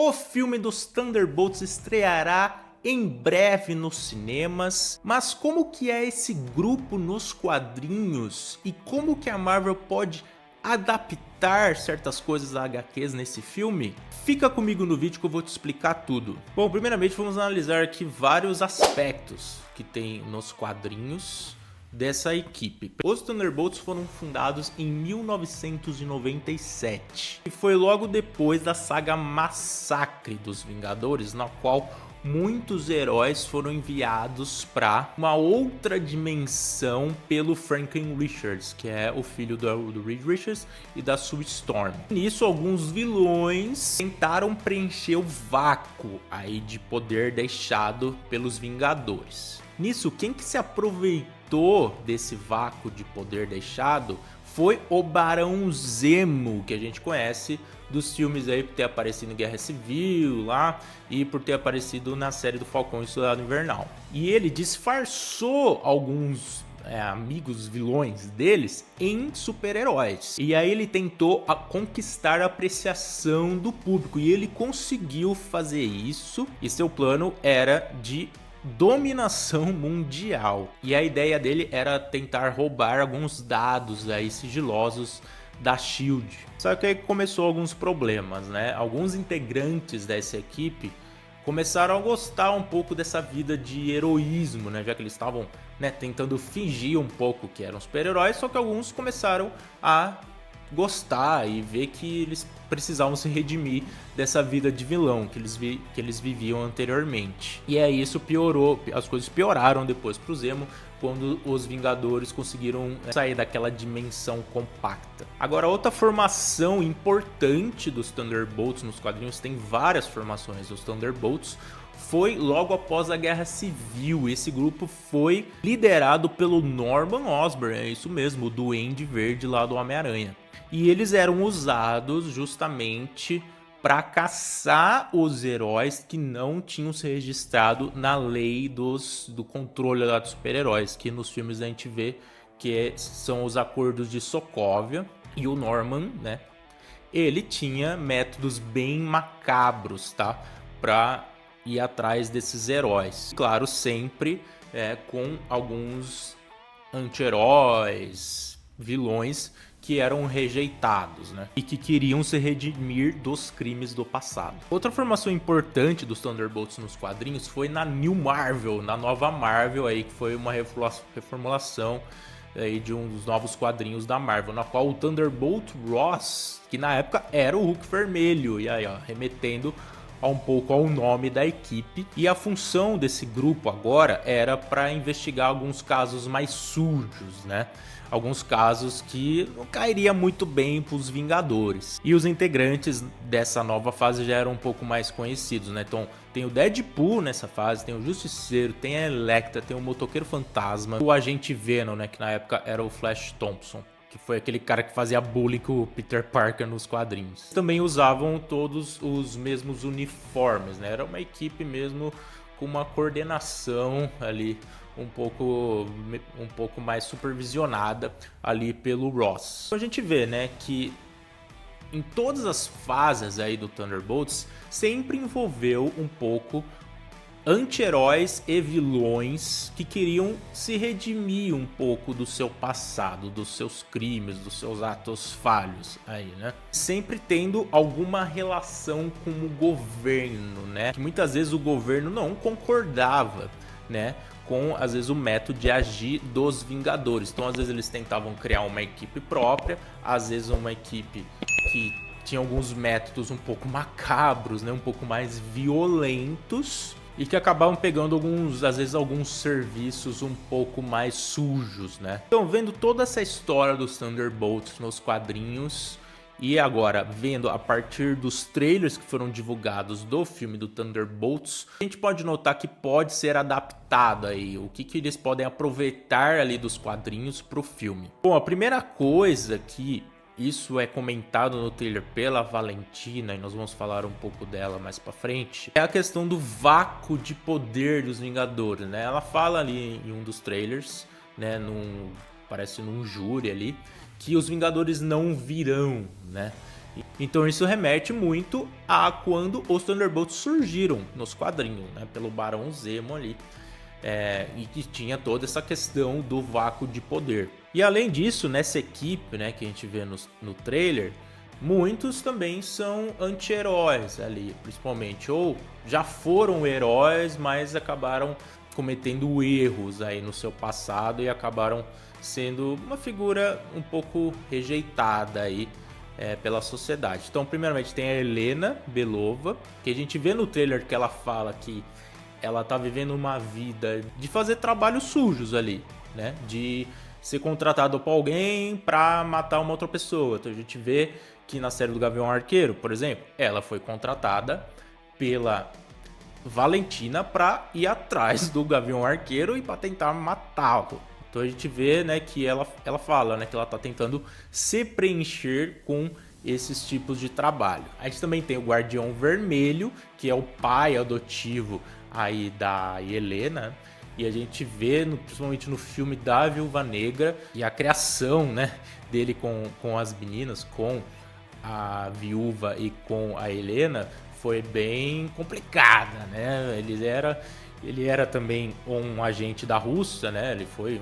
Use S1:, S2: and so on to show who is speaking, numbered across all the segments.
S1: O filme dos Thunderbolts estreará em breve nos cinemas, mas como que é esse grupo nos quadrinhos e como que a Marvel pode adaptar certas coisas a HQs nesse filme? Fica comigo no vídeo que eu vou te explicar tudo. Bom, primeiramente vamos analisar aqui vários aspectos que tem nos quadrinhos dessa equipe. Os Thunderbolts foram fundados em 1997 e foi logo depois da saga Massacre dos Vingadores, na qual muitos heróis foram enviados para uma outra dimensão pelo Franklin Richards, que é o filho do Reed Richards e da Sue Storm. Nisso, alguns vilões tentaram preencher o vácuo aí de poder deixado pelos Vingadores. Nisso, quem que se aproveitou desse vácuo de poder deixado foi o Barão Zemo, que a gente conhece dos filmes aí por ter aparecido em Guerra Civil lá e por ter aparecido na série do Falcão e Soldado Invernal. E ele disfarçou alguns amigos vilões deles em super-heróis. E aí ele tentou conquistar a apreciação do público e ele conseguiu fazer isso. E seu plano era de dominação mundial. E a ideia dele era tentar roubar alguns dados aí sigilosos da SHIELD. Só que aí começou alguns problemas, né? Alguns integrantes dessa equipe começaram a gostar um pouco dessa vida de heroísmo, né? Já que eles estavam, né, tentando fingir um pouco que eram super-heróis, só que alguns começaram a gostar e ver que eles precisavam se redimir dessa vida de vilão que eles viviam anteriormente. E aí isso piorou, as coisas pioraram depois pro Zemo, quando os Vingadores conseguiram sair daquela dimensão compacta. Agora, outra formação importante dos Thunderbolts nos quadrinhos, tem várias formações dos Thunderbolts, foi logo após a Guerra Civil. Esse grupo foi liderado pelo Norman Osborn, é isso mesmo, o Duende Verde lá do Homem-Aranha. E eles eram usados justamente para caçar os heróis que não tinham se registrado na lei do controle dos super-heróis, que nos filmes a gente vê que são os acordos de Sokovia. E o Norman, né, ele tinha métodos bem macabros, tá, para ir atrás desses heróis. Claro, sempre com alguns anti-heróis, vilões que eram rejeitados, né? E que queriam se redimir dos crimes do passado. Outra formação importante dos Thunderbolts nos quadrinhos foi na New Marvel, na nova Marvel aí, que foi uma reformulação aí de um dos novos quadrinhos da Marvel, na qual o Thunderbolt Ross, que na época era o Hulk vermelho, e aí, ó, remetendo um pouco ao nome da equipe. E a função desse grupo agora era para investigar alguns casos mais sujos, né? Alguns casos que não cairia muito bem para os Vingadores. E os integrantes dessa nova fase já eram um pouco mais conhecidos, né? Então tem o Deadpool nessa fase, tem o Justiceiro, tem a Elektra, tem o Motoqueiro Fantasma, o Agente Venom, né? Que na época era o Flash Thompson, que foi aquele cara que fazia bullying com o Peter Parker nos quadrinhos. Também usavam todos os mesmos uniformes, né? Era uma equipe mesmo com uma coordenação ali um pouco mais supervisionada ali pelo Ross. A gente vê, né, que em todas as fases aí do Thunderbolts sempre envolveu um pouco anti-heróis e vilões que queriam se redimir um pouco do seu passado, dos seus crimes, dos seus atos falhos aí, né? Sempre tendo alguma relação com o governo, né? Que muitas vezes o governo não concordava, né, com, às vezes, o método de agir dos Vingadores. Então, às vezes, eles tentavam criar uma equipe própria, às vezes uma equipe que tinha alguns métodos um pouco macabros, né, um pouco mais violentos, e que acabavam pegando às vezes alguns serviços um pouco mais sujos, né? Então, vendo toda essa história dos Thunderbolts nos quadrinhos e agora vendo a partir dos trailers que foram divulgados do filme do Thunderbolts, a gente pode notar que pode ser adaptado aí, o que eles podem aproveitar ali dos quadrinhos para o filme. Bom, a primeira coisa que isso é comentado no trailer pela Valentina, e nós vamos falar um pouco dela mais pra frente, é a questão do vácuo de poder dos Vingadores, né? Ela fala ali em um dos trailers, né, parece num júri ali, que os Vingadores não virão, né? Então isso remete muito a quando os Thunderbolts surgiram nos quadrinhos, né, pelo Barão Zemo ali. E que tinha toda essa questão do vácuo de poder. E além disso, nessa equipe, né, que a gente vê no trailer, muitos também são anti-heróis ali, principalmente, ou já foram heróis, mas acabaram cometendo erros aí no seu passado e acabaram sendo uma figura um pouco rejeitada aí pela sociedade. Então, primeiramente tem a Helena Belova, que a gente vê no trailer que ela fala que ela tá vivendo uma vida de fazer trabalhos sujos ali, né? De ser contratado por alguém pra matar uma outra pessoa. Então a gente vê que na série do Gavião Arqueiro, por exemplo, ela foi contratada pela Valentina pra ir atrás do Gavião Arqueiro e pra tentar matá-lo. Então a gente vê, né, que ela fala, né, que ela tá tentando se preencher com esses tipos de trabalho. A gente também tem o Guardião Vermelho, que é o pai adotivo aí da Helena, e a gente vê, principalmente no filme da Viúva Negra, e a criação, né, dele com as meninas, com a viúva e com a Helena, foi bem complicada, né? Ele era também um agente da Rússia, né? Ele foi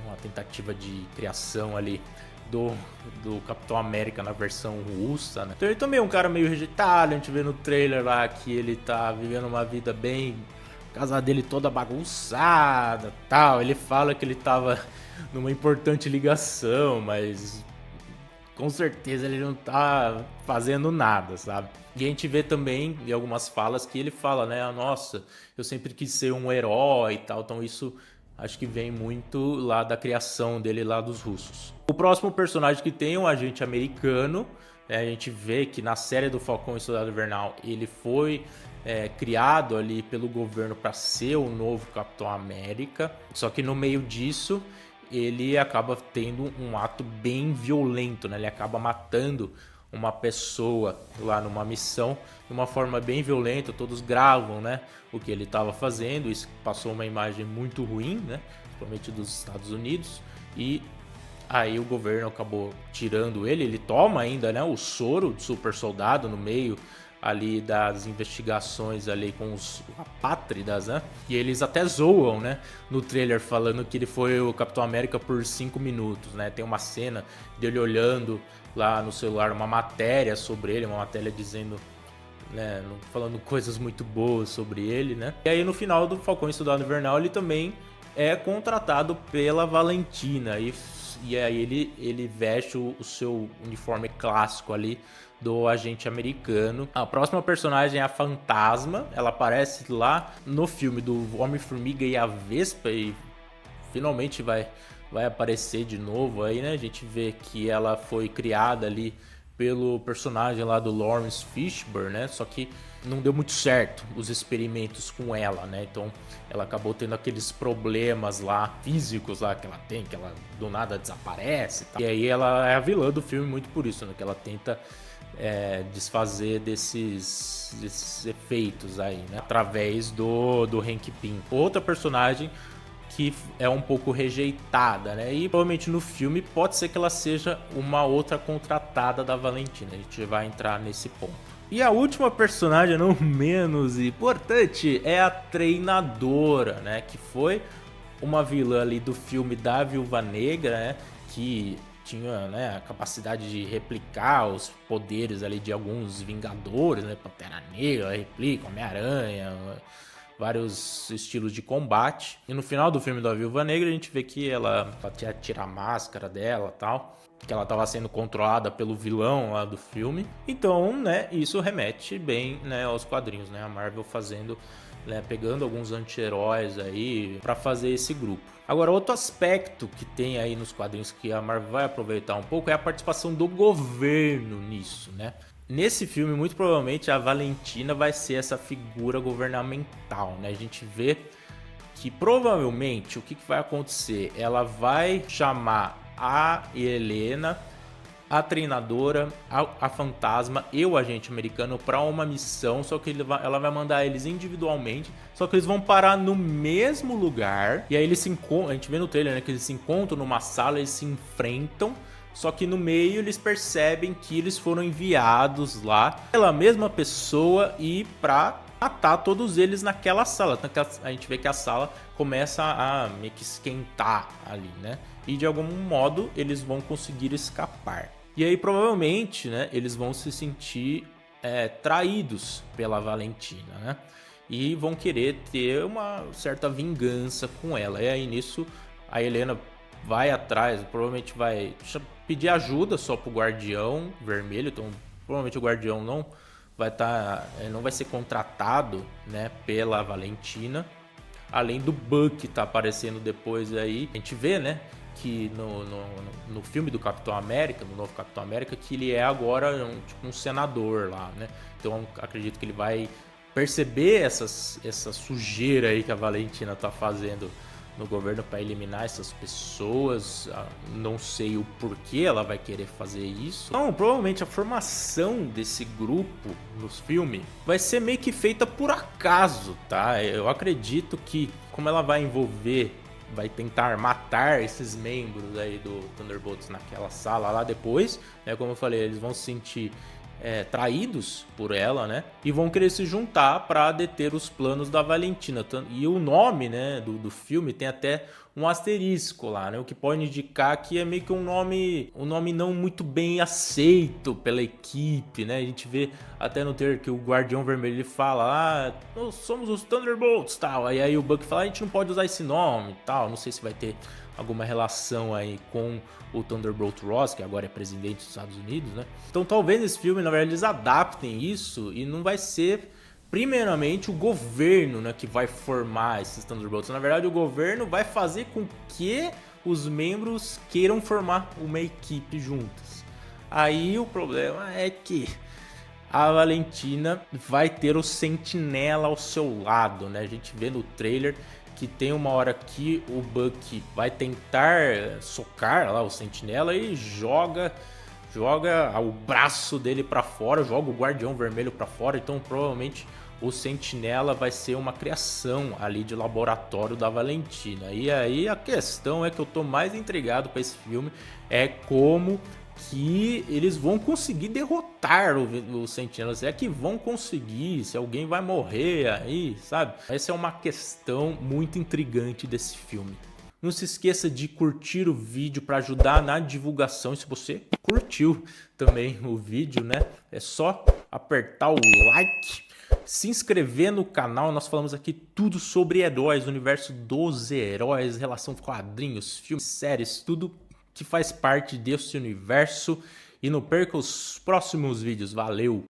S1: uma tentativa de criação ali do Capitão América na versão russa, né? Então ele também é um cara meio rejeitado, a gente vê no trailer lá que ele tá vivendo uma vida bem... a casa dele toda bagunçada, tal. Ele fala que ele tava numa importante ligação, mas com certeza ele não tá fazendo nada, sabe? E a gente vê também em algumas falas que ele fala, né? Nossa, eu sempre quis ser um herói e tal, então isso... acho que vem muito lá da criação dele lá dos russos. O próximo personagem que tem é um agente americano. A gente vê que na série do Falcão e Soldado Invernal ele foi criado ali pelo governo para ser o novo Capitão América. Só que no meio disso ele acaba tendo um ato bem violento, né? Ele acaba matando uma pessoa lá numa missão de uma forma bem violenta. Todos gravam, né, o que ele estava fazendo. Isso passou uma imagem muito ruim, né, principalmente dos Estados Unidos, e aí o governo acabou tirando ele. Ele toma ainda, né, o soro de super soldado no meio ali das investigações ali com os apátridas, né? E eles até zoam, né, no trailer, falando que ele foi o Capitão América por 5 minutos, né? Tem uma cena dele olhando lá no celular uma matéria sobre ele, uma matéria dizendo, né, falando coisas muito boas sobre ele, né? E aí no final do Falcão e Soldado Invernal ele também é contratado pela Valentina e aí ele veste o seu uniforme clássico ali do agente americano. A próxima personagem é a Fantasma. Ela aparece lá no filme do Homem-Formiga e a Vespa e finalmente vai aparecer de novo aí, né? A gente vê que ela foi criada ali pelo personagem lá do Lawrence Fishburne, né? Só que não deu muito certo os experimentos com ela, né? Então ela acabou tendo aqueles problemas lá físicos lá que ela tem, que ela do nada desaparece e tal. E aí ela é a vilã do filme muito por isso, né? Que ela tenta desfazer desses efeitos aí, né? Através do Hank Pym. Outra personagem que é um pouco rejeitada, né? E provavelmente no filme pode ser que ela seja uma outra contratada da Valentina. A gente vai entrar nesse ponto. E a última personagem, não menos importante, é a Treinadora, né? Que foi uma vilã ali do filme da Viúva Negra, né? Que tinha, né, a capacidade de replicar os poderes ali de alguns Vingadores, né? Pantera Negra, replica, Homem-Aranha, vários estilos de combate. E no final do filme da Viúva Negra a gente vê que ela tinha que tirar a máscara dela e tal, que ela estava sendo controlada pelo vilão lá do filme. Então, né, isso remete bem, né, aos quadrinhos, né? A Marvel fazendo, né, pegando alguns anti-heróis aí para fazer esse grupo. Agora, outro aspecto que tem aí nos quadrinhos que a Marvel vai aproveitar um pouco é a participação do governo nisso, né? Nesse filme, muito provavelmente, a Valentina vai ser essa figura governamental, né? A gente vê que provavelmente o que vai acontecer? Ela vai chamar a Helena, a Treinadora, a Fantasma e o agente americano para uma missão, só que ela vai mandar eles individualmente, só que eles vão parar no mesmo lugar, e aí eles se encontram, a gente vê no trailer, né, que eles se encontram numa sala, eles se enfrentam Só que no meio eles percebem que eles foram enviados lá pela mesma pessoa e pra matar todos eles naquela sala. A gente vê que a sala começa a meio que esquentar ali, né? E de algum modo eles vão conseguir escapar. E aí provavelmente, né, eles vão se sentir traídos pela Valentina, né? E vão querer ter uma certa vingança com ela. E aí nisso a Helena vai atrás, provavelmente vai pedir ajuda só pro Guardião Vermelho, então provavelmente o Guardião não vai ser contratado, né, pela Valentina. Além do Buck que tá aparecendo depois aí, a gente vê, né, que no filme do Capitão América, no novo Capitão América, que ele é agora um senador lá, né? Então acredito que ele vai perceber essa sujeira aí que a Valentina tá fazendo no governo para eliminar essas pessoas. Não sei o porquê ela vai querer fazer isso. Então, provavelmente a formação desse grupo nos filmes vai ser meio que feita por acaso, tá? Eu acredito que, como ela vai tentar matar esses membros aí do Thunderbolts naquela sala lá depois, né? Como eu falei, eles vão se sentir traídos por ela, né? E vão querer se juntar para deter os planos da Valentina. E o nome, né, do filme tem até um asterisco lá, né? O que pode indicar que é meio que um nome não muito bem aceito pela equipe, né? A gente vê até no trailer que o Guardião Vermelho ele fala: nós somos os Thunderbolts, tal. Aí o Buck fala: a gente não pode usar esse nome, tal. Não sei se vai ter alguma relação aí com o Thunderbolt Ross, que agora é presidente dos Estados Unidos, né? Então talvez nesse filme, na verdade, eles adaptem isso e não vai ser primeiramente o governo, né, que vai formar esses Thunderbolts. Na verdade, o governo vai fazer com que os membros queiram formar uma equipe juntas. Aí o problema é que a Valentina vai ter o Sentinela ao seu lado, né? A gente vê no trailer que tem uma hora que o Buck vai tentar socar lá o Sentinela e joga o braço dele para fora, joga o Guardião Vermelho para fora. Então provavelmente o Sentinela vai ser uma criação ali de laboratório da Valentina. E aí a questão é que eu tô mais intrigado para esse filme é como que eles vão conseguir derrotar o Sentinela. Se é que vão conseguir, se alguém vai morrer aí, sabe? Essa é uma questão muito intrigante desse filme. Não se esqueça de curtir o vídeo para ajudar na divulgação. E se você curtiu também o vídeo, né? É só apertar o like, se inscrever no canal. Nós falamos aqui tudo sobre heróis, o universo dos heróis, relação com quadrinhos, filmes, séries, tudo que faz parte desse universo. E não perca os próximos vídeos. Valeu!